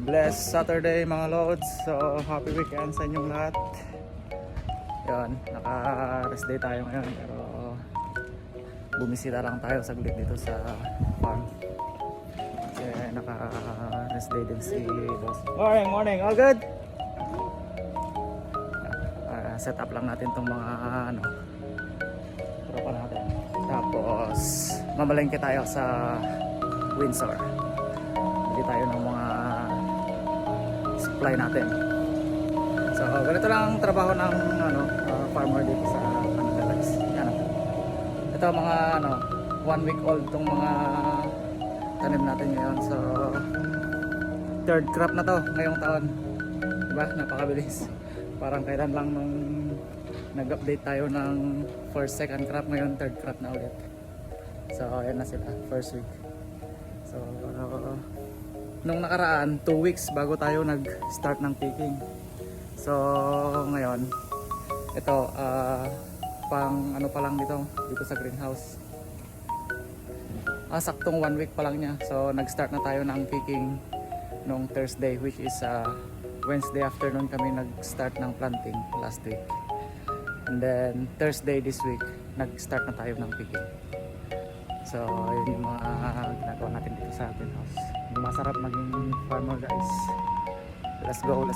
Blessed Saturday mga Lods. So happy weekend sa inyong lahat. Yun, naka-rest day tayo ngayon. Pero bumisita lang tayo saglit dito sa farm. Kasi naka-rest day din si boss. Morning, all good? Set up lang natin tong mga tropa natin. Tapos mamalengke tayo sa Windsor. Bili tayo ng mga supply natin. So ganito lang ang trabaho ng farmer dito sa Canada guys. Yan. Ito mga 1 week old tong mga tanim natin ngayon. So third crop na to ngayong taon. Diba? Napakabilis. Parang kailan lang nung nag-update tayo ng first, second crop, ngayon third crop na ulit. So ayan na sila, first week. So nung nakaraan 2 weeks bago tayo nag-start ng picking. So ngayon ito pang pa lang dito sa greenhouse. Saktong 1 week pa lang niya. So nag-start na tayo ng picking nung Thursday, which is Wednesday afternoon kami nag-start ng planting last week. And then Thursday this week nag-start na tayo ng picking. So yun yung mga ginagawa natin dito sa greenhouse. Masarap maging farmer guys. Let's go.